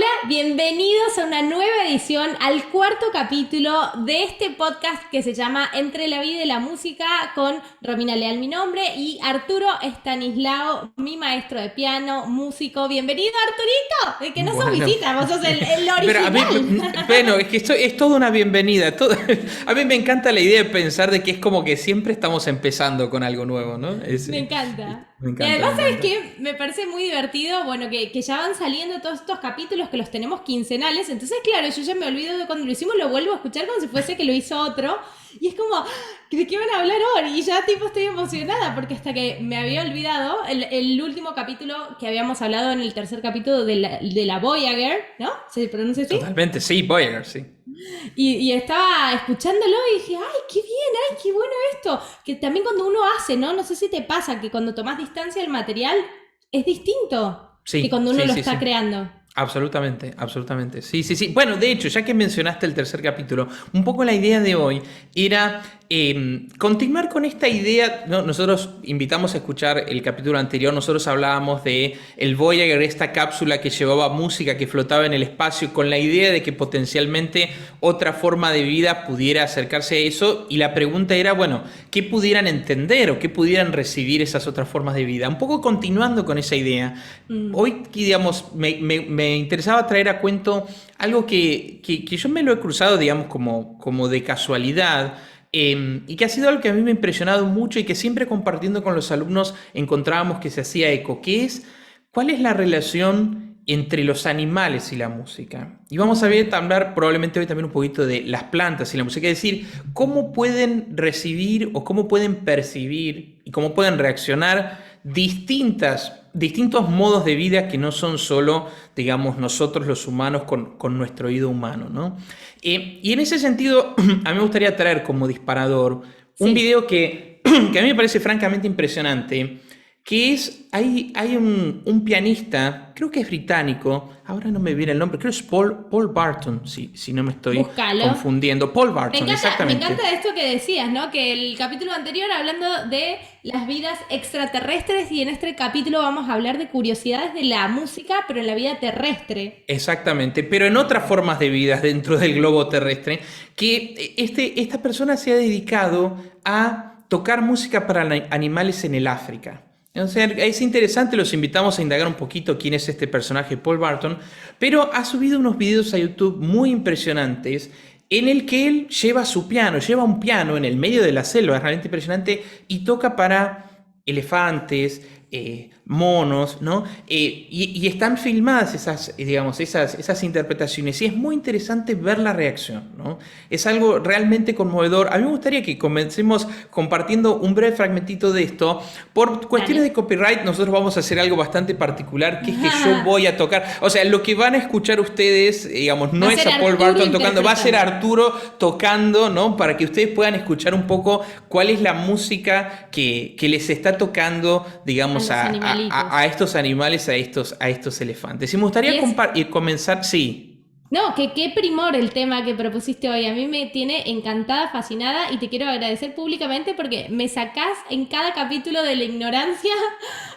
Hola, bienvenidos a una nueva edición, al cuarto capítulo de este podcast que se llama Entre la vida y la música, con Romina Leal, mi nombre, y Arturo Estanislao, mi maestro de piano, músico. Bienvenido, Arturito, de que no sos Bueno, visita, vos sos el pero a mí, original. bueno, es que esto es toda una bienvenida. A mí me encanta la idea de pensar de que es como que siempre estamos empezando con algo nuevo, ¿no? Me encanta. Me Y encanta, además, me ¿sabes encanta. qué? Me parece muy divertido, bueno, que ya van saliendo todos estos capítulos que los tenemos quincenales. Entonces, claro, yo ya me olvido de cuando lo hicimos, lo vuelvo a escuchar como si fuese que lo hizo otro. Y es como, ¿de qué van a hablar hoy? Y ya tipo estoy emocionada porque hasta que me había olvidado el último capítulo que habíamos hablado en el tercer capítulo de la Voyager, ¿no? ¿Se pronuncia así? Totalmente, sí, Voyager, sí. Y estaba escuchándolo y dije, ay, qué bien, ay, qué bueno esto. Que también cuando uno hace, ¿no? No sé si te pasa que cuando tomas distancia del material es distinto que Sí, cuando uno sí, lo sí, está sí. creando. Absolutamente, absolutamente. Sí, sí, sí. Bueno, de hecho, ya que mencionaste el tercer capítulo, un poco la idea de hoy era continuar con esta idea. ¿No? Nosotros invitamos a escuchar el capítulo anterior. Nosotros hablábamos de el Voyager, esta cápsula que llevaba música que flotaba en el espacio, con la idea de que potencialmente otra forma de vida pudiera acercarse a eso. Y la pregunta era, bueno, ¿qué pudieran entender o qué pudieran recibir esas otras formas de vida? Un poco continuando con esa idea. Mm, Hoy, digamos, me interesaba traer a cuento algo que yo me lo he cruzado, digamos, como de casualidad, y que ha sido algo que a mí me ha impresionado mucho y que siempre compartiendo con los alumnos encontrábamos que se hacía eco, que es cuál es la relación entre los animales y la música. Y vamos a ver, mm. hablar probablemente hoy también un poquito de las plantas y la música, es decir, cómo pueden recibir o cómo pueden percibir y cómo pueden reaccionar distintos modos de vida que no son solo, digamos, nosotros los humanos con nuestro oído humano, ¿no? Y en ese sentido, a mí me gustaría traer como disparador un Sí. video que a mí me parece francamente impresionante, que es, hay un pianista, creo que es británico, ahora no me viene el nombre, creo que es Paul Barton, si no me estoy Búscalo. confundiendo. Paul Barton, Me encanta exactamente. esto que decías, ¿no? Que el capítulo anterior hablando de las vidas extraterrestres y en este capítulo vamos a hablar de curiosidades de la música, pero en la vida terrestre. Exactamente, pero en otras formas de vida dentro del globo terrestre, que esta persona se ha dedicado a tocar música para animales en el África. O sea, es interesante, los invitamos a indagar un poquito quién es este personaje, Paul Barton, pero ha subido unos videos a YouTube muy impresionantes en el que él lleva su piano, lleva un piano en el medio de la selva, es realmente impresionante, y toca para elefantes, monos, ¿no? Y están filmadas esas, digamos, esas interpretaciones y es muy interesante ver la reacción, ¿no? Es algo realmente conmovedor. A mí me gustaría que comencemos compartiendo un breve fragmentito de esto. Por cuestiones de Dale. copyright, nosotros vamos a hacer algo bastante particular, que es que yo voy a tocar, o sea, lo que van a escuchar ustedes, digamos, Va no a es ser a Paul Arturo Barton tocando, va a ser interpretando. Arturo tocando, ¿no? Para que ustedes puedan escuchar un poco cuál es la música que les está tocando, A digamos, los a animalitos. estos animales, a estos elefantes. Y me Y gustaría es, comenzar, sí. no, que qué primor el tema que propusiste hoy. A mí me tiene encantada, fascinada y te quiero agradecer públicamente porque me sacás en cada capítulo de la ignorancia.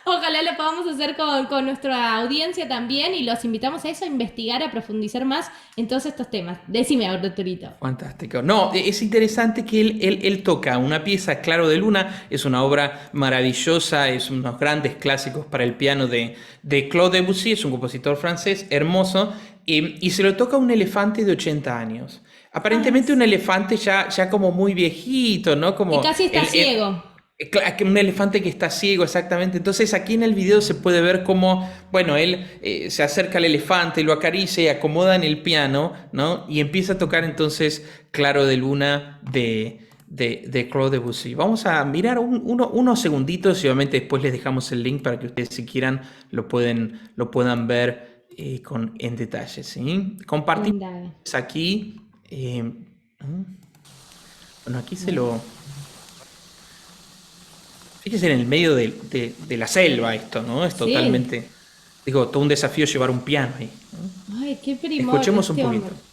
Ojalá lo podamos hacer con nuestra audiencia también y los invitamos a eso, a investigar, a profundizar más en todos estos temas. Decime, doctorito. Fantástico. No, es interesante que él toca una pieza, Claro de Luna, es una obra maravillosa, es unos grandes clásicos para el piano de Claude Debussy, es un compositor francés hermoso, y se lo toca a un elefante de 80 años. Ay, Aparentemente un elefante ya como muy viejito, ¿no? que Como casi está ciego. un elefante que está ciego, exactamente. Entonces aquí en el video se puede ver cómo, bueno, él se acerca al elefante, lo acaricia y acomoda en el piano, ¿no? Y empieza a tocar entonces Claro de Luna de Claude Debussy. Vamos a mirar unos segunditos y obviamente después les dejamos el link para que ustedes si quieran lo puedan ver en detalle, ¿sí? Compartimos Dale. aquí. Bueno, aquí A se ver. lo... Fíjese en el medio de la selva esto, ¿no? Es Sí. totalmente, digo, todo un desafío llevar un piano ahí, ¿no? Ay, qué primor Escuchemos un este poquito. hombre.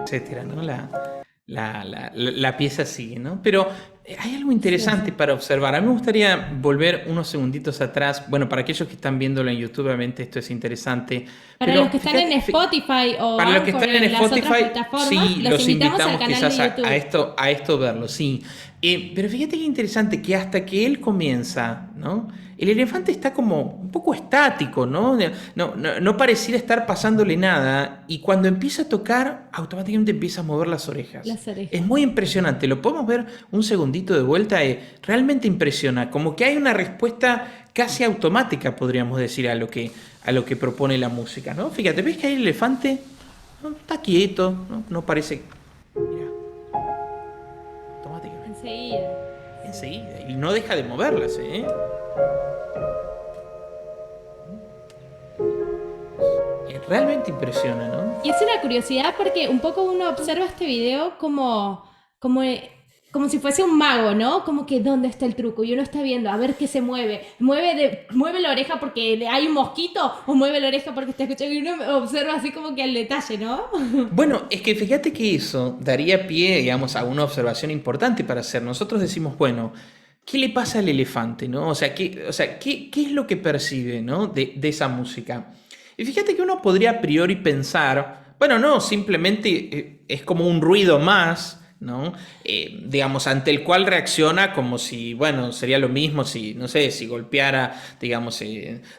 etcétera, ¿no? La pieza sigue, ¿no? Pero hay algo interesante para observar. A mí me gustaría volver unos segunditos atrás. Bueno, para aquellos que están viéndolo en YouTube, obviamente esto es interesante. Para Pero los que están en Spotify o para los que Anchor están en en las otras Spotify, plataformas, sí, los los invitamos al invitamos canal quizás de YouTube. a esto verlo, sí. Pero fíjate qué interesante que hasta que él comienza, ¿no? El elefante está como un poco estático, ¿no? No pareciera estar pasándole nada. Y cuando empieza a tocar, automáticamente empieza a mover las orejas. Las Es orejas. muy impresionante. Lo podemos ver un segundito de vuelta. Realmente impresiona. Como que hay una respuesta casi automática, podríamos decir, a lo que propone la música, ¿no? Fíjate, ¿ves que ahí el elefante no, está quieto? No parece... Mira, automáticamente. Enseguida. Sí. Enseguida. Y no deja de moverlas, ¿eh? Realmente impresiona, ¿no? Y es una curiosidad porque un poco uno observa este video como si fuese un mago, ¿no? Como que ¿dónde está el truco? Y uno está viendo, a ver qué se mueve. Mueve la oreja porque hay un mosquito o mueve la oreja porque está escuchando y uno observa así como que al detalle, ¿no? Bueno, es que fíjate que eso daría pie, digamos, a una observación importante para hacer. Nosotros decimos, bueno, ¿qué le pasa al elefante, no? O sea, ¿qué es lo que percibe, no? De esa música. Y fíjate que uno podría a priori pensar, bueno, no, simplemente es como un ruido más, ¿no? Digamos, ante el cual reacciona como si, bueno, sería lo mismo si, no sé, si golpeara, digamos,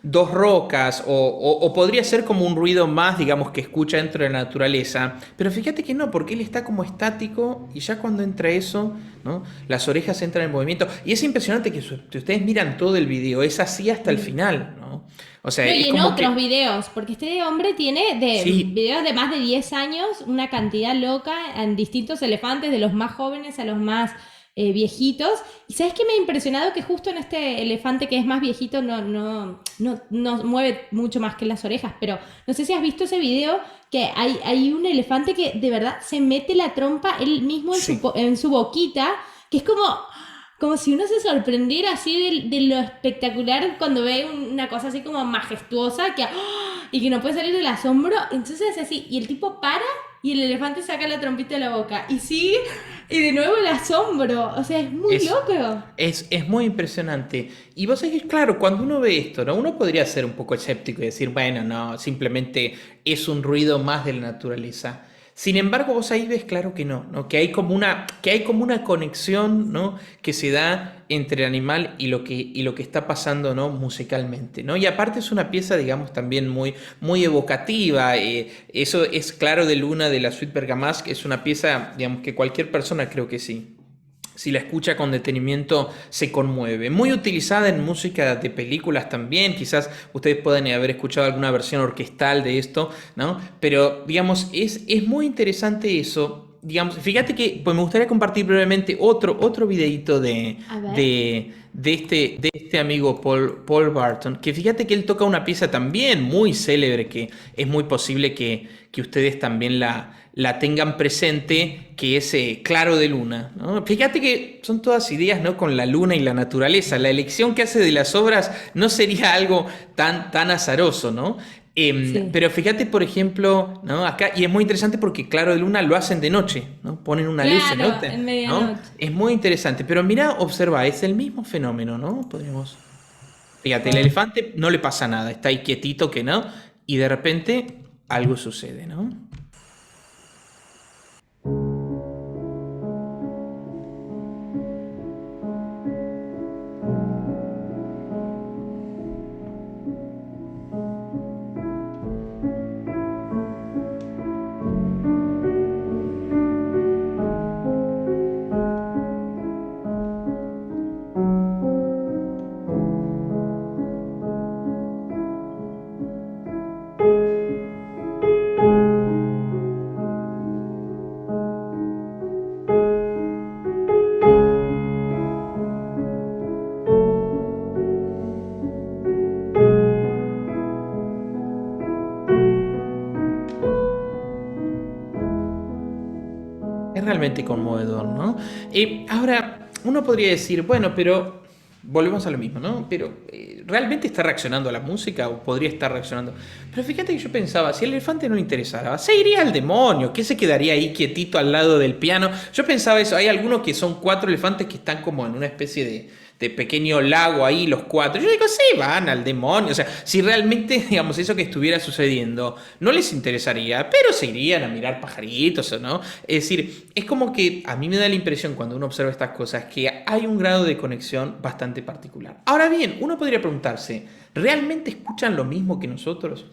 dos rocas, o podría ser como un ruido más, digamos, que escucha dentro de la naturaleza. Pero fíjate que no, porque él está como estático y ya cuando entra eso, ¿no? Las orejas entran en movimiento. Y es impresionante que si ustedes miran todo el video, es así hasta el final, ¿no? O sea, No, es y en como otros que... videos, porque este hombre tiene Sí, videos de más de 10 años, una cantidad loca en distintos elefantes, de los más jóvenes a los más viejitos. Y ¿sabes qué me ha impresionado? Que justo en este elefante que es más viejito no mueve mucho más que las orejas, pero no sé si has visto ese video que hay un elefante que de verdad se mete la trompa él mismo sí. en su boquita, que es como si uno se sorprendiera así de lo espectacular cuando ve una cosa así como majestuosa y que no puede salir del asombro. Entonces es así, y el tipo para y el elefante saca la trompita de la boca y sigue y de nuevo el asombro. O sea, es muy Es, loco. es muy impresionante. Y vos sabés que, claro, cuando uno ve esto, ¿no? Uno podría ser un poco escéptico y decir, bueno, no, simplemente es un ruido más de la naturaleza. Sin embargo, vos ahí ves claro que no, ¿no? Que hay como una conexión, ¿no? Que se da entre el animal y lo que está pasando, ¿no? Musicalmente, ¿no? Y aparte es una pieza, digamos, también muy evocativa. Eso es claro de Luna de la Suite Bergamasque. Es una pieza, digamos, que cualquier persona creo que sí, si la escucha con detenimiento, se conmueve. Muy utilizada en música de películas también. Quizás ustedes pueden haber escuchado alguna versión orquestal de esto, ¿no? Pero, digamos, es muy interesante eso. Digamos, fíjate que pues me gustaría compartir brevemente otro videito A ver. de este amigo Paul Barton, que fíjate que él toca una pieza también muy célebre, que es muy posible que ustedes también la tengan presente, que es Claro de Luna, ¿no? Fíjate que son todas ideas, ¿no? Con la luna y la naturaleza. La elección que hace de las obras no sería algo tan azaroso, ¿no? Sí. Pero fíjate, por ejemplo, ¿no? Acá, y es muy interesante porque Claro de Luna lo hacen de noche, ¿no? Ponen una luz, ¿se Claro, nota? en ¿No? medianoche. Es muy interesante. Pero mira, observa, es el mismo fenómeno, ¿no? Podríamos... Fíjate, el elefante no le pasa nada, está ahí quietito que no, y de repente algo sucede, ¿no? realmente conmovedor, ¿no? Ahora, uno podría decir, bueno, pero volvemos a lo mismo, ¿no? Pero ¿realmente está reaccionando a la música o podría estar reaccionando? Pero fíjate que yo pensaba, si al elefante no le interesara, se iría al demonio, ¿qué se quedaría ahí quietito al lado del piano? Yo pensaba eso, hay algunos que son 4 elefantes que están como en una especie de pequeño lago ahí, los 4. Yo digo, sí, van al demonio. O sea, si realmente, digamos, eso que estuviera sucediendo no les interesaría, pero se irían a mirar pajaritos, ¿no? Es decir, es como que a mí me da la impresión cuando uno observa estas cosas que hay un grado de conexión bastante particular. Ahora bien, uno podría preguntarse, ¿realmente escuchan lo mismo que nosotros?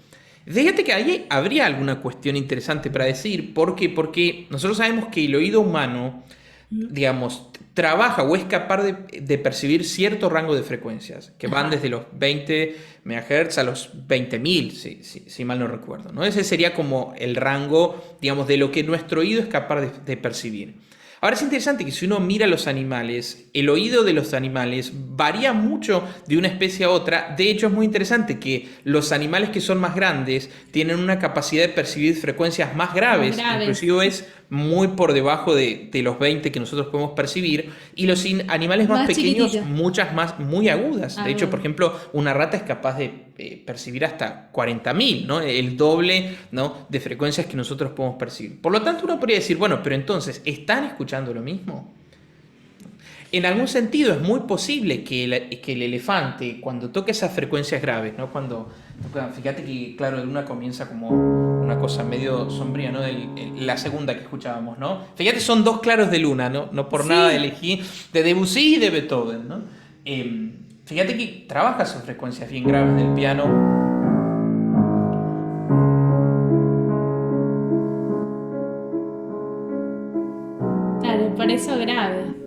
Fíjate que ahí habría alguna cuestión interesante para decir. ¿Por qué? Porque nosotros sabemos que el oído humano, digamos, trabaja o es capaz de percibir cierto rango de frecuencias que van desde los 20 MHz a los 20.000, si mal no recuerdo, ¿no? Ese sería como el rango, digamos, de lo que nuestro oído es capaz de percibir. Ahora es interesante que si uno mira los animales, el oído de los animales varía mucho de una especie a otra. De hecho, es muy interesante que los animales que son más grandes tienen una capacidad de percibir frecuencias más graves. Inclusive es muy por debajo de los 20 que nosotros podemos percibir, y los animales más pequeños chiquitito. Muchas más muy agudas. De hecho, por ejemplo, una rata es capaz de percibir hasta 40.000, ¿no? El doble, ¿no?, de frecuencias que nosotros podemos percibir. Por lo tanto, uno podría decir, bueno, pero entonces, ¿están escuchando lo mismo? En algún sentido es muy posible que el elefante, cuando toca esas frecuencias graves, ¿no? Fíjate que, claro, una comienza como una cosa medio sombría, ¿no? La segunda que escuchábamos, ¿no? Fíjate, son 2 claros de luna, ¿no? No por nada elegí de Debussy y de Beethoven, ¿no? Fíjate que trabaja sus frecuencias bien graves del piano. Claro, por eso grave.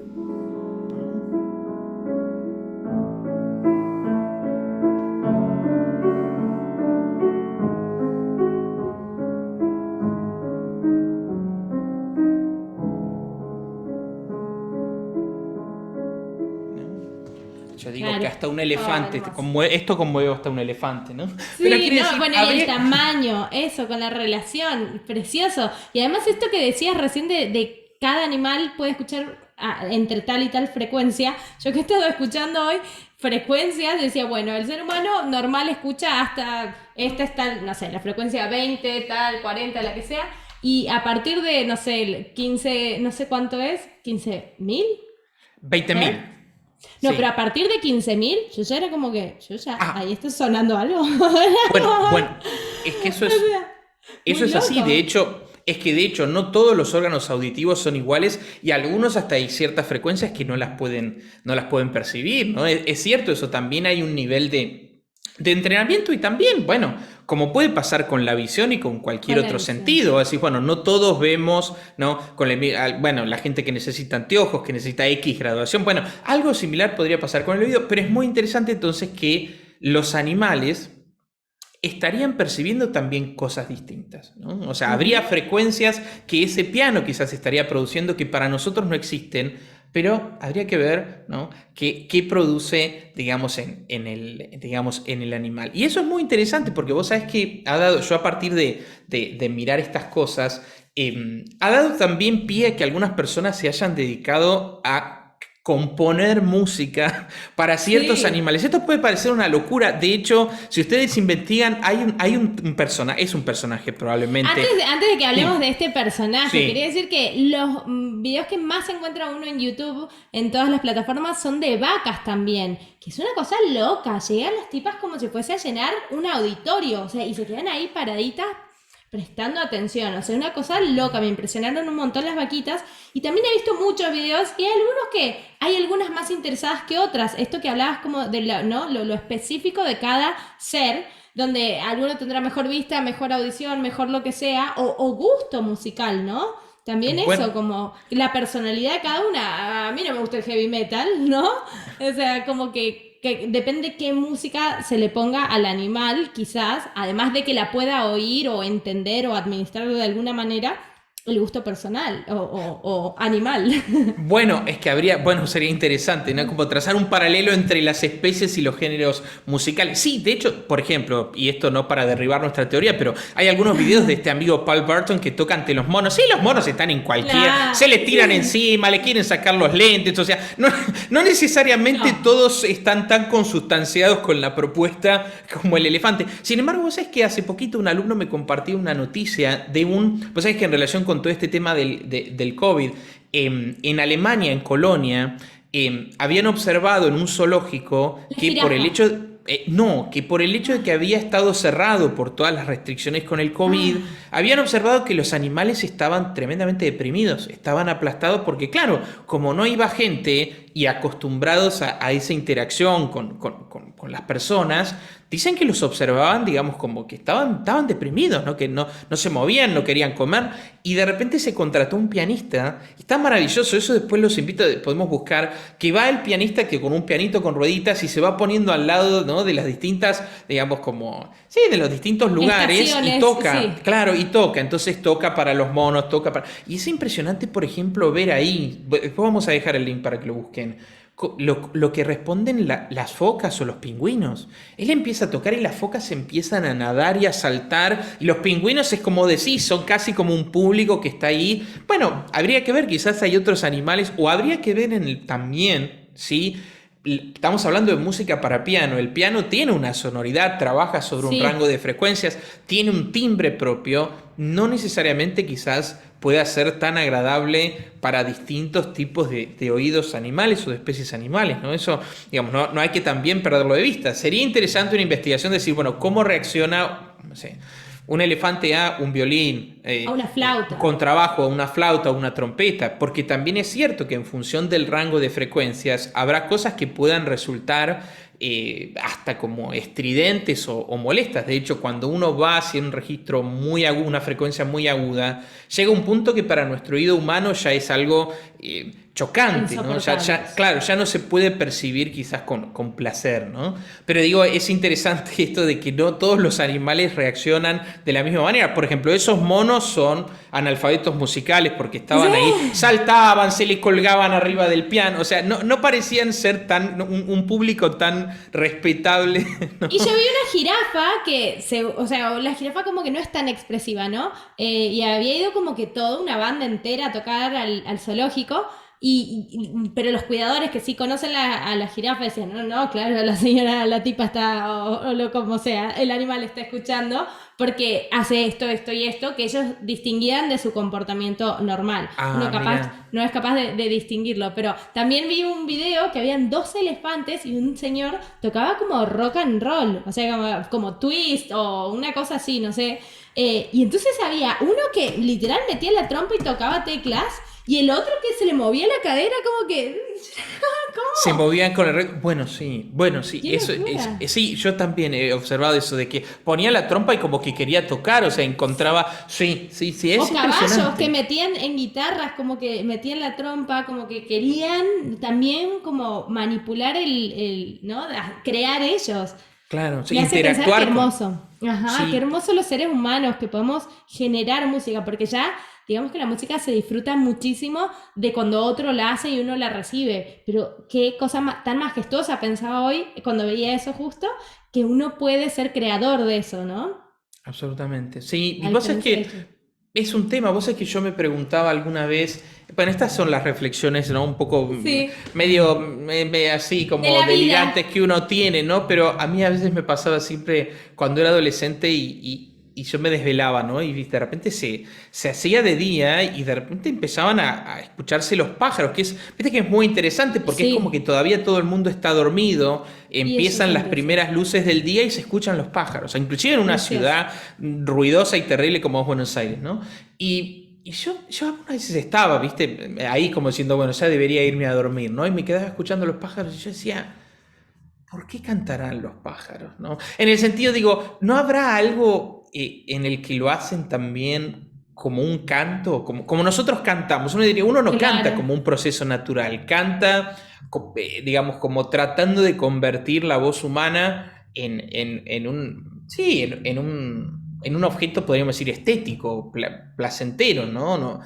Yo digo que hasta un elefante, esto conmueve hasta un elefante, ¿no? Sí, pero decir, bueno, y el tamaño, eso, con la relación, precioso. Y además esto que decías recién de cada animal puede escuchar entre tal y tal frecuencia. Yo que he estado escuchando hoy frecuencias, decía, bueno, el ser humano normal escucha hasta, esta es tal, no sé, la frecuencia 20, tal, 40, la que sea, y a partir de, no sé, 15, no sé cuánto es, 15.000. 20.000. No, sí. Pero a partir de 15.000, yo ya era como que, ahí está sonando algo. Bueno, es que eso es así. De hecho, no todos los órganos auditivos son iguales y algunos hasta hay ciertas frecuencias que no las pueden percibir, ¿no? Es cierto eso, también hay un nivel de entrenamiento y también, bueno, como puede pasar con la visión y con cualquier otro sentido. Así, bueno, no todos vemos, ¿no? La gente que necesita anteojos, que necesita X graduación. Bueno, algo similar podría pasar con el oído, pero es muy interesante entonces que los animales estarían percibiendo también cosas distintas, ¿no? O sea, habría frecuencias que ese piano quizás estaría produciendo que para nosotros no existen, pero habría que ver, ¿no?, qué produce, digamos, en el animal. Y eso es muy interesante porque vos sabés que yo a partir de mirar estas cosas, ha dado también pie a que algunas personas se hayan dedicado a componer música para ciertos animales. Esto puede parecer una locura. De hecho, si ustedes investigan, hay un personaje, es un personaje probablemente. Antes de que hablemos de este personaje, quería decir que los videos que más encuentra uno en YouTube, en todas las plataformas, son de vacas también, que es una cosa loca. Llegan las tipas como si fuese a llenar un auditorio, o sea, y se quedan ahí paraditas prestando atención, o sea, una cosa loca. Me impresionaron un montón las vaquitas y también he visto muchos videos y hay algunas más interesadas que otras. Esto que hablabas como de lo específico de cada ser, donde alguno tendrá mejor vista, mejor audición, mejor lo que sea, o gusto musical, ¿no? También eso, como la personalidad de cada una. A mí no me gusta el heavy metal, ¿no? O sea, como que depende qué música se le ponga al animal, quizás, además de que la pueda oír o entender o administrarlo de alguna manera, el gusto personal o animal. Bueno, es que habría, bueno, sería interesante, ¿no? Como trazar un paralelo entre las especies y los géneros musicales. Sí, de hecho, por ejemplo, y esto no para derribar nuestra teoría, pero hay algunos videos de este amigo Paul Burton que toca ante los monos. Sí, los monos están en cualquier, se les tiran encima, le quieren sacar los lentes, o sea, no necesariamente No. todos están tan consustanciados con la propuesta como el elefante. Sin embargo, vos sabés que hace poquito un alumno me compartió una noticia de vos sabés que en relación con todo este tema del COVID, en Alemania, en Colonia, habían observado en un zoológico La que por el jirafa. hecho, no, que por el hecho de que había estado cerrado por todas las restricciones con el COVID, Ah, habían observado que los animales estaban tremendamente deprimidos, estaban aplastados porque, claro, como no iba gente y acostumbrados a esa interacción con las personas, dicen que los observaban, digamos, como que estaban deprimidos, ¿no? Que no se movían, no querían comer, y de repente se contrató un pianista, y está maravilloso, eso después los invito, podemos buscar, que va el pianista que con un pianito con rueditas y se va poniendo al lado, ¿no? De las distintas, digamos, como, sí, de los distintos lugares, y estaciones, toca, sí. claro, y toca, entonces toca para los monos, toca para... Y es impresionante, por ejemplo, ver ahí, después vamos a dejar el link para que lo busquen, lo que responden las focas o los pingüinos. Él empieza a tocar y las focas empiezan a nadar y a saltar. Y los pingüinos es como decís, son casi como un público que está ahí. Bueno, habría que ver, quizás hay otros animales, o habría que ver también, ¿sí? Estamos hablando de música para piano. El piano tiene una sonoridad, trabaja sobre un rango Sí. de frecuencias, tiene un timbre propio. No necesariamente quizás pueda ser tan agradable para distintos tipos de oídos animales o de especies animales, ¿no? Eso, digamos, no hay que también perderlo de vista. Sería interesante una investigación de decir, bueno, ¿cómo reacciona, no sé, un elefante a un violín, A una flauta. contrabajo, a una flauta, a una trompeta? Porque también es cierto que en función del rango de frecuencias habrá cosas que puedan resultar hasta como estridentes o molestas. De hecho, cuando uno va hacia un registro muy agudo, una frecuencia muy aguda, llega un punto que para nuestro oído humano ya es algo chocante, ¿no? Insoportables. Claro, ya no se puede percibir quizás con placer, ¿no? Pero digo, es interesante esto de que no todos los animales reaccionan de la misma manera. Por ejemplo, esos monos son analfabetos musicales porque estaban ahí, Sí. saltaban, se les colgaban arriba del piano, o sea, no parecían ser un público tan respetable, ¿no? Y yo vi una jirafa o sea, la jirafa como que no es tan expresiva, ¿no? Y había ido como que toda una banda entera a tocar al zoológico, pero los cuidadores que sí conocen a la jirafa decían, no, claro, la señora, la tipa está, o lo como sea, el animal está escuchando, porque hace esto y esto, que ellos distinguían de su comportamiento normal. Uno Ah, mira. capaz, no es capaz de distinguirlo, pero también vi un video que habían dos elefantes y un señor tocaba como rock and roll, o sea, como twist o una cosa así, no sé. Y entonces había uno que literal metía la trompa y tocaba teclas, y el otro que se le movía la cadera como que... Se ¿Cómo? movían con el bueno, sí, ¡Qué eso locura! sí, yo también he observado eso de que ponía la trompa y como que quería tocar, o sea, encontraba, sí, es O caballos que impresionante. metían en guitarras, como que metían la trompa, como que querían también como manipular ¿no? Crear ellos. Claro, sí, Me hace pensar qué interactuar con, hermoso. Ajá, qué sí, hermoso los seres humanos que podemos generar música, porque ya, digamos que la música se disfruta muchísimo de cuando otro la hace y uno la recibe. Pero qué cosa tan majestuosa pensaba hoy cuando veía eso justo, que uno puede ser creador de eso, ¿no? absolutamente. Sí, y A vos es diferencia de que ellos. es un tema, vos es que yo me preguntaba alguna vez, bueno, estas son las reflexiones, ¿no? Un poco Sí, medio así de como la delirantes vida. que uno tiene, ¿no? Pero a mí a veces me pasaba siempre cuando era adolescente y yo me desvelaba, ¿no? Y de repente se hacía de día y de repente empezaban a escucharse los pájaros, viste que es muy interesante porque es como que Sí, todavía todo el mundo está dormido, y ellos empiezan las empiezan. primeras luces del día y se escuchan los pájaros, o sea, inclusive en una Precioso. ciudad ruidosa y terrible como es Buenos Aires, ¿no? Y yo algunas veces estaba, viste, ahí como diciendo, bueno, ya debería irme a dormir, ¿no? Y me quedaba escuchando los pájaros y yo decía, ¿por qué cantarán los pájaros, no? En el sentido, digo, ¿no habrá algo en el que lo hacen también como un canto, como nosotros cantamos? Uno diría, uno no canta Claro. como un proceso natural, canta, digamos, como tratando de convertir la voz humana en un, sí, en un objeto, podríamos decir, estético, placentero, ¿no? No.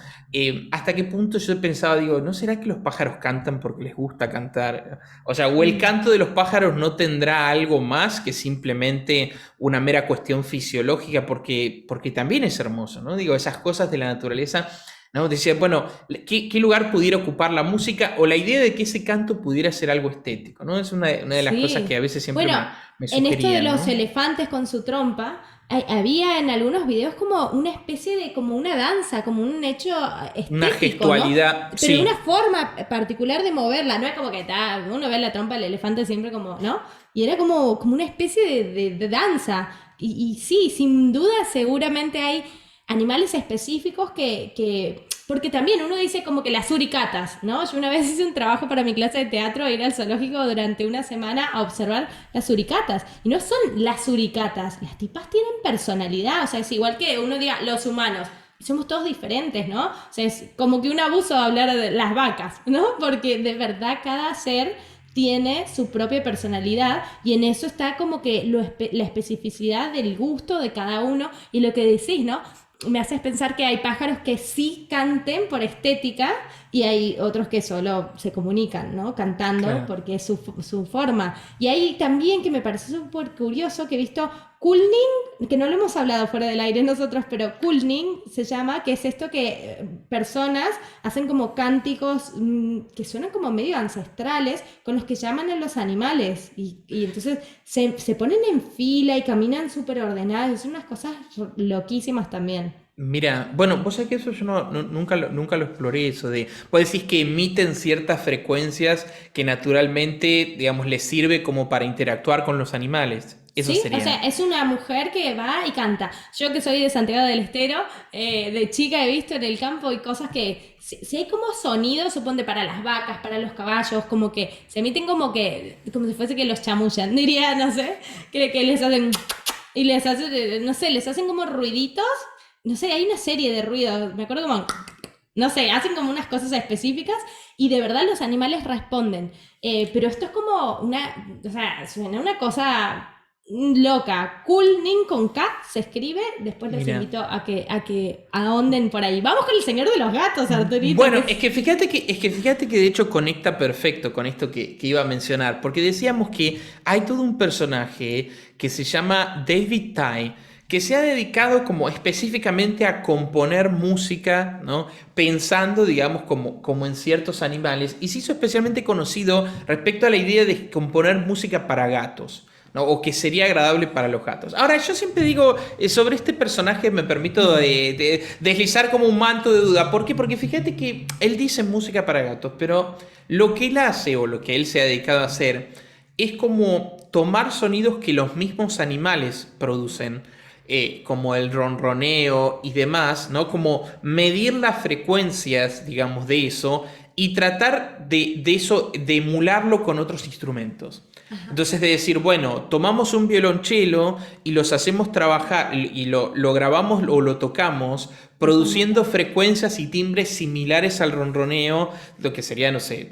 ¿Hasta qué punto yo he pensado, digo, ¿no será que los pájaros cantan porque les gusta cantar? O sea, o el Mm. canto de los pájaros no tendrá algo más que simplemente una mera cuestión fisiológica, porque también es hermoso, ¿no? Digo, esas cosas de la naturaleza, ¿no? Decía, bueno, ¿qué lugar pudiera ocupar la música o la idea de que ese canto pudiera ser algo estético, ¿no? Es una de las cosas que a Sí. veces siempre Bueno, me en esto de sugerían, los ¿no? elefantes con su trompa, había en algunos videos como una especie de, como una danza, como un hecho Una estético, ¿no? gestualidad, Pero una sí, forma particular de moverla, no es como que uno ve la trompa del elefante siempre como, ¿no? Y era como una especie de danza. Y sí, sin duda seguramente hay animales específicos porque también uno dice como que las suricatas, ¿no? Yo una vez hice un trabajo para mi clase de teatro, ir al zoológico durante una semana a observar las suricatas. Y no son las suricatas, las tipas tienen personalidad, o sea, es igual que uno diga los humanos. Somos todos diferentes, ¿no? O sea, es como que un abuso hablar de las vacas, ¿no? Porque de verdad cada ser tiene su propia personalidad y en eso está como que la especificidad del gusto de cada uno y lo que decís, ¿no? Me haces pensar que hay pájaros que sí canten por estética y hay otros que solo se comunican, ¿no? Cantando claro. porque es su forma. Y hay también que me parece súper curioso que he visto Kulning, que no lo hemos hablado fuera del aire nosotros, pero Kulning se llama, que es esto que personas hacen como cánticos que suenan como medio ancestrales con los que llaman a los animales y entonces se ponen en fila y caminan súper ordenadas, son unas cosas loquísimas también. Mira, bueno, vos sabés que eso yo nunca lo exploré, eso de, vos decís que emiten ciertas frecuencias que naturalmente, digamos, les sirve como para interactuar con los animales. Eso Sí, o sea, sería. es una mujer que va y canta. Yo que soy de Santiago del Estero, de chica he visto en el campo y cosas que, si hay como sonidos, suponte para las vacas, para los caballos, como que se emiten como si fuese que los chamullan, diría, no sé, que les hacen, y les hacen, no sé, les hacen como ruiditos, no sé, hay una serie de ruidos, me acuerdo como, no sé, hacen como unas cosas específicas y de verdad los animales responden. Pero esto es como o sea, suena una cosa loca. Kulning con K se escribe. Después les Mira. invito a que ahonden por ahí. Vamos con el señor de los gatos, Arturito, que Bueno, es... es que fíjate que de hecho conecta perfecto con esto que iba a mencionar, porque decíamos que hay todo un personaje que se llama David Tye, que se ha dedicado como específicamente a componer música, ¿no? Pensando, digamos, como en ciertos animales, y se hizo especialmente conocido respecto a la idea de componer música para gatos, ¿no? O que sería agradable para los gatos. Ahora, yo siempre digo, sobre este personaje me permito deslizar como un manto de duda. ¿Por qué? Porque fíjate que él dice música para gatos, pero lo que él hace o lo que él se ha dedicado a hacer es como tomar sonidos que los mismos animales producen, como el ronroneo y demás, ¿no? Como medir las frecuencias, digamos, de eso y tratar de eso, de emularlo con otros instrumentos. Ajá. Entonces, de decir, bueno, tomamos un violonchelo y los hacemos trabajar y lo grabamos o lo tocamos, De esa manera. produciendo frecuencias y timbres similares al ronroneo, lo que sería, no sé,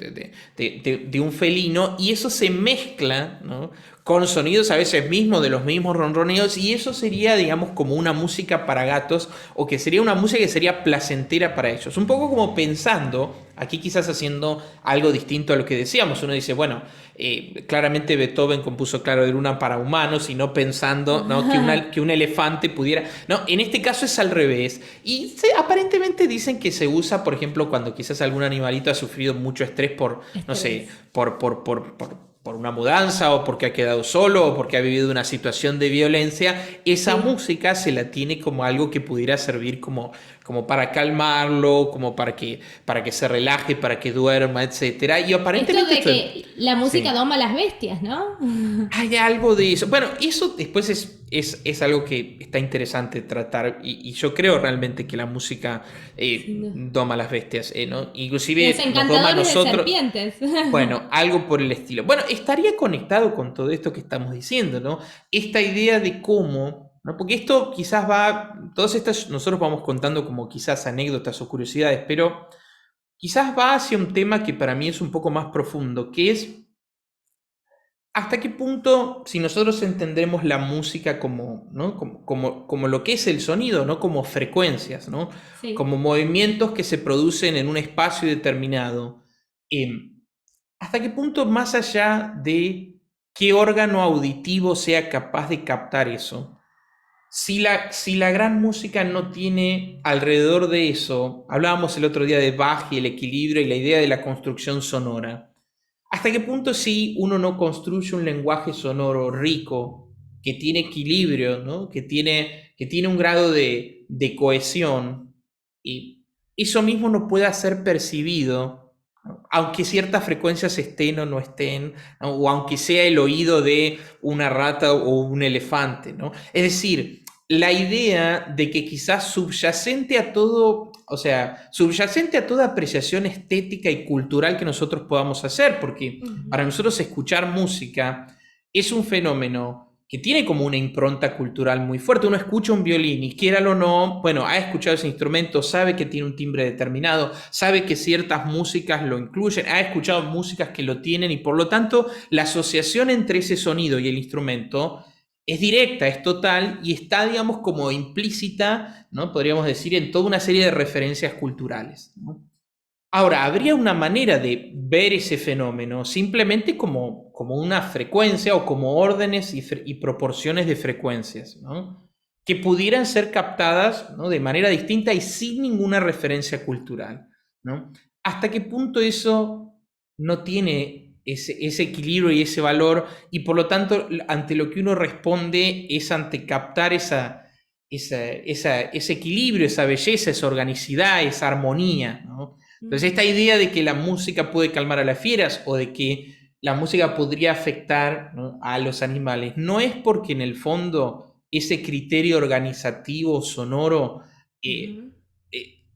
de un felino, y eso se mezcla, ¿no? Con sonidos a veces mismos de los mismos ronroneos, y eso sería, digamos, como una música para gatos, o que sería una música que sería placentera para ellos. Un poco como pensando, aquí quizás haciendo algo distinto a lo que decíamos. Uno dice, bueno, claramente Beethoven compuso Claro de Luna para humanos y no pensando, ¿no? Que un elefante pudiera... No, en este caso es al revés. Y aparentemente dicen que se usa, por ejemplo, cuando quizás algún animalito ha sufrido mucho estrés por, no sé, Estrés. por una mudanza o porque ha quedado solo o porque ha vivido una situación de violencia, esa Sí. música se la tiene como algo que pudiera servir como para calmarlo, como para que se relaje, para que duerma, etcétera. Y Esto aparentemente de esto... que la música Sí. doma a las bestias, ¿no? Hay algo de eso. Bueno, eso después es algo que está interesante tratar y yo creo realmente que la música Sin duda. doma a las bestias, ¿no? Los Inclusive nos doma a encantadores de nosotros. serpientes. Bueno, algo por el estilo. Bueno, estaría conectado con todo esto que estamos diciendo, ¿no? Esta idea de cómo, ¿no? Porque esto quizás va, todas estas nosotros vamos contando como quizás anécdotas o curiosidades, pero quizás va hacia un tema que para mí es un poco más profundo, que es ¿hasta qué punto, si nosotros entendemos la música como, ¿no? como lo que es el sonido, ¿no? Como frecuencias, ¿no? Sí. Como movimientos que se producen en un espacio determinado, ¿hasta qué punto, más allá de qué órgano auditivo sea capaz de captar eso, si la gran música no tiene alrededor de eso, hablábamos el otro día de Bach y el equilibrio y la idea de la construcción sonora, ¿hasta qué punto si uno no construye un lenguaje sonoro rico, que tiene equilibrio, ¿no? que tiene un grado de cohesión, y eso mismo no puede ser percibido, ¿no? Aunque ciertas frecuencias estén o no estén, ¿no? O aunque sea el oído de una rata o un elefante, ¿no? Es decir, la idea de que quizás subyacente a todo, o sea, subyacente a toda apreciación estética y cultural que nosotros podamos hacer, porque para Ujú. nosotros escuchar música es un fenómeno que tiene como una impronta cultural muy fuerte. Uno escucha un violín y quiéralo o no, bueno, ha escuchado ese instrumento, sabe que tiene un timbre determinado, sabe que ciertas músicas lo incluyen, ha escuchado músicas que lo tienen, y por lo tanto la asociación entre ese sonido y el instrumento es directa, es total y está, digamos, como implícita, ¿no? Podríamos decir, en toda una serie de referencias culturales, ¿no? Ahora, habría una manera de ver ese fenómeno simplemente como una frecuencia o como órdenes y proporciones de frecuencias, ¿no? Que pudieran ser captadas, ¿no? De manera distinta y sin ninguna referencia cultural, ¿no? ¿Hasta qué punto eso no tiene ese equilibrio y ese valor, y por lo tanto ante lo que uno responde es ante captar ese equilibrio, esa belleza, esa organicidad, esa armonía, ¿no? Entonces, esta idea de que la música puede calmar a las fieras o de que la música podría afectar, ¿no? a los animales, no es porque en el fondo ese criterio organizativo sonoro Ujú.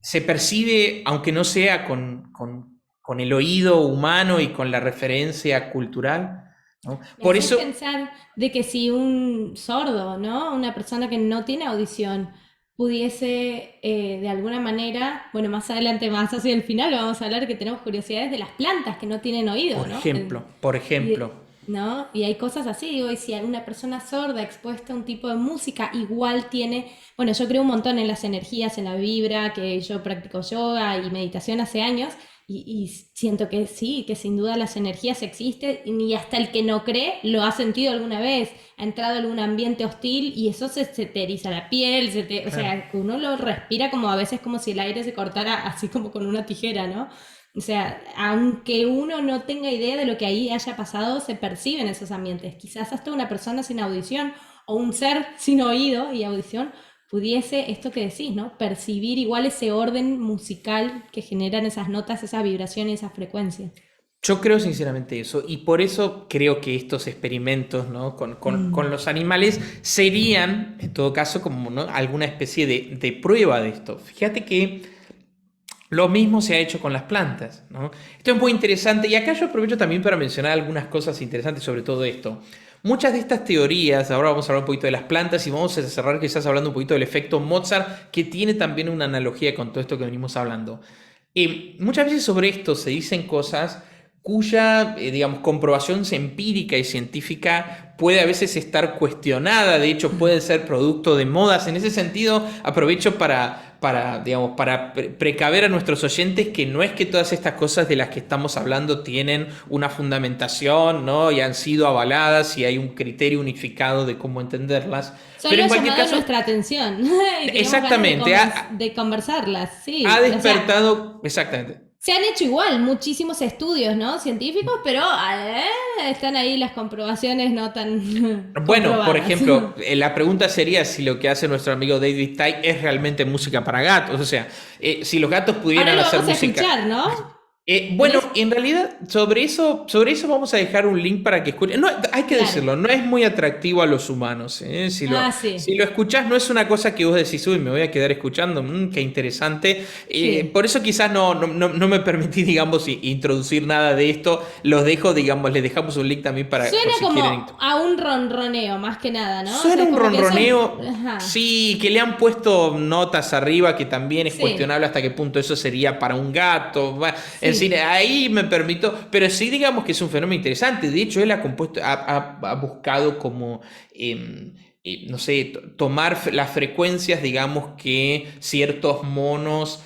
se percibe, aunque no sea con el oído humano y con la referencia cultural, ¿no? Me Por haces eso, pensar de que si un sordo, ¿no? Una persona que no tiene audición pudiese de alguna manera, bueno, más adelante, más hacia el final, vamos a hablar que tenemos curiosidades de las plantas que no tienen oído, por ¿no? ejemplo, por ejemplo, ¿No? Y hay cosas así, digo, y si una persona sorda expuesta a un tipo de música igual tiene, bueno, yo creo un montón en las energías, en la vibra, que yo practico yoga y meditación hace años, y siento que sí, que sin duda las energías existen, y hasta el que no cree lo ha sentido alguna vez, ha entrado en algún ambiente hostil y eso se te eriza la piel, o claro. sea, que uno lo respira como a veces como si el aire se cortara así como con una tijera, ¿no? O sea, aunque uno no tenga idea de lo que ahí haya pasado, se perciben esos ambientes. Quizás hasta una persona sin audición o un ser sin oído y audición pudiese, esto que decís, ¿no? Percibir igual ese orden musical que generan esas notas, esas vibraciones, esas frecuencias. Yo creo sinceramente eso, y por eso creo que estos experimentos, ¿no? con Mm. los animales serían, en todo caso, como, ¿no? alguna especie de prueba de esto. Fíjate que lo mismo se ha hecho con las plantas, ¿no? Esto es muy interesante, y acá yo aprovecho también para mencionar algunas cosas interesantes sobre todo esto. Muchas de estas teorías, ahora vamos a hablar un poquito de las plantas y vamos a cerrar quizás hablando un poquito del efecto Mozart, que tiene también una analogía con todo esto que venimos hablando. Muchas veces sobre esto se dicen cosas cuya, digamos, comprobación empírica y científica puede a veces estar cuestionada, de hecho puede ser producto de modas. En ese sentido, aprovecho digamos, para precaver a nuestros oyentes que no es que todas estas cosas de las que estamos hablando tienen una fundamentación, ¿no? Y han sido avaladas y hay un criterio unificado de cómo entenderlas, pero Solo en ha cualquier llamado caso, nuestra atención y teníamos ganas exactamente, de conversarlas, ha sí. O sea, despertado, exactamente. se han hecho igual muchísimos estudios, ¿no? Científicos, pero están ahí las comprobaciones no tan Bueno, por comprobadas. ejemplo, la pregunta sería si lo que hace nuestro amigo David Tye es realmente música para gatos. O sea, si los gatos Ahora pudieran lo hacer vamos a música. escuchar, ¿no? Bueno, ¿Tenés? en realidad sobre eso vamos a dejar un link para que escuchen. No, hay que Claro. decirlo, no es muy atractivo a los humanos, ¿eh? Si lo, Ah, si sí. lo escuchás, no es una cosa que vos decís, uy, me voy a quedar escuchando, qué interesante. Por Sí. eso quizás no me permití, digamos, introducir nada de esto. Los dejo, digamos, les dejamos un link también Suena por si como quieren. a un ronroneo, más que nada, ¿no? O Suena sea, un como que eso. ronroneo, Ajá. sí, que le han puesto notas arriba, que también es Sí, cuestionable hasta qué punto eso sería para un gato. sí. Es decir, ahí me permito, pero sí digamos que es un fenómeno interesante. De hecho, él ha compuesto, ha buscado como, no sé, tomar las frecuencias, digamos, que ciertos monos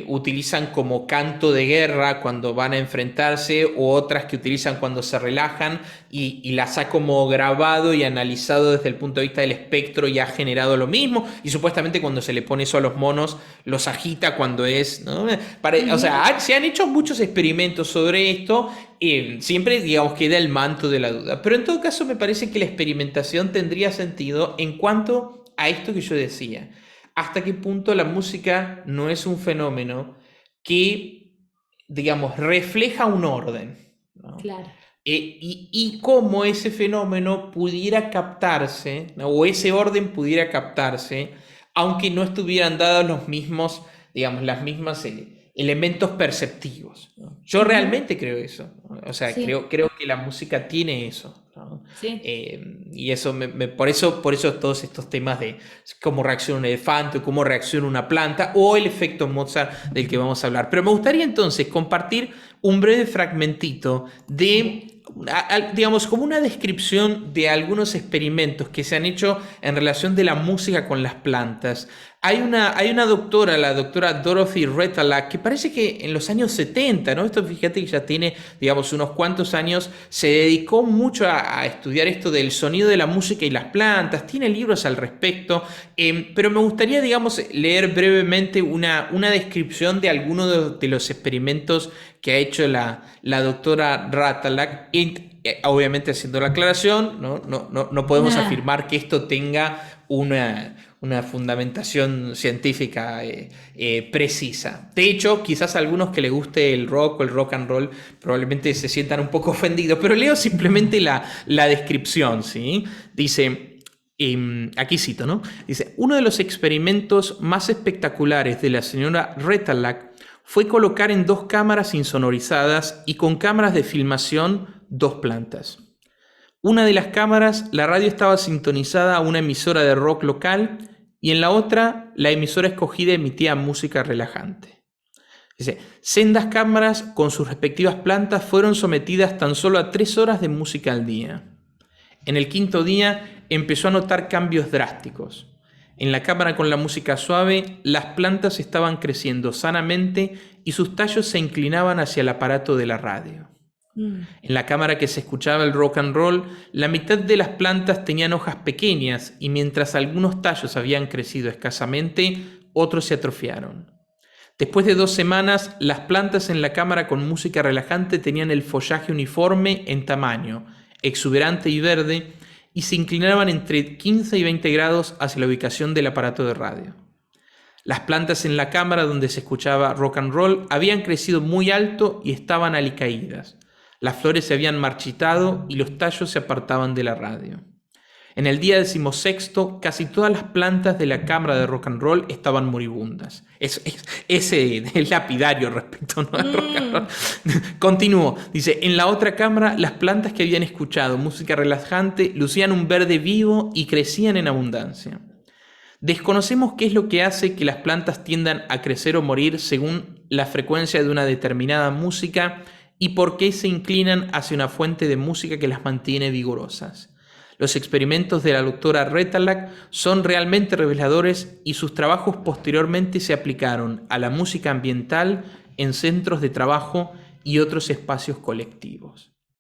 utilizan como canto de guerra cuando van a enfrentarse, o otras que utilizan cuando se relajan, y las ha como grabado y analizado desde el punto de vista del espectro, y ha generado lo mismo. Y supuestamente cuando se le pone eso a los monos, los agita cuando es, ¿no? O sea, se han hecho muchos experimentos sobre esto. Siempre, digamos, queda el manto de la duda. Pero en todo caso, me parece que la experimentación tendría sentido en cuanto a esto que yo decía. Hasta qué punto la música no es un fenómeno que, digamos, refleja un orden, ¿no? Claro. Y cómo ese fenómeno pudiera captarse, ¿no? O ese orden pudiera captarse, aunque no estuvieran dados los mismos, digamos, las mismas elementos perceptivos, ¿no? Yo realmente creo eso, ¿no? O sea, Sí, creo que la música tiene eso, ¿no? sí. Y eso por eso todos estos temas de cómo reacciona un elefante, o cómo reacciona una planta, o el efecto Mozart del que vamos a hablar. Pero me gustaría entonces compartir un breve fragmentito de, digamos, como una descripción de algunos experimentos que se han hecho en relación de la música con las plantas. Hay una doctora, la doctora Dorothy Retalak, que parece que en los años 70, ¿no? Esto fíjate que ya tiene, digamos, unos cuantos años, se dedicó mucho a estudiar esto del sonido de la música y las plantas, tiene libros al respecto, pero me gustaría, digamos, leer brevemente una descripción de algunos de los experimentos que ha hecho la doctora Retalak, obviamente haciendo la aclaración, no podemos afirmar que esto tenga una fundamentación científica precisa. De hecho, quizás a algunos que les guste el rock o el rock and roll probablemente se sientan un poco ofendidos, pero leo simplemente la descripción, ¿sí? Dice, aquí cito, ¿no? Dice, uno de los experimentos más espectaculares de la señora Retalak fue colocar en 2 cámaras insonorizadas y con cámaras de filmación 2 plantas. Una de las cámaras, la radio estaba sintonizada a una emisora de rock local, y en la otra, la emisora escogida emitía música relajante. Dice, sendas cámaras con sus respectivas plantas fueron sometidas tan solo a 3 horas de música al día. En el 5.º día empezó a notar cambios drásticos. En la cámara con la música suave, las plantas estaban creciendo sanamente y sus tallos se inclinaban hacia el aparato de la radio. En la cámara que se escuchaba el rock and roll, la mitad de las plantas tenían hojas pequeñas, y mientras algunos tallos habían crecido escasamente, otros se atrofiaron. Después de 2 semanas, las plantas en la cámara con música relajante tenían el follaje uniforme en tamaño, exuberante y verde, y se inclinaban entre 15 y 20 grados hacia la ubicación del aparato de radio. Las plantas en la cámara donde se escuchaba rock and roll habían crecido muy alto y estaban alicaídas. Las flores se habían marchitado y los tallos se apartaban de la radio. En el día 16º, casi todas las plantas de la cámara de rock and roll estaban moribundas. Ese es lapidario respecto, ¿no?, al rock and roll. Continuó, dice, en la otra cámara, las plantas que habían escuchado música relajante lucían un verde vivo y crecían en abundancia. Desconocemos qué es lo que hace que las plantas tiendan a crecer o morir según la frecuencia de una determinada música, y por qué se inclinan hacia una fuente de música que las mantiene vigorosas. Los experimentos de la doctora Retalak son realmente reveladores, y sus trabajos posteriormente se aplicaron a la música ambiental en centros de trabajo y otros espacios colectivos.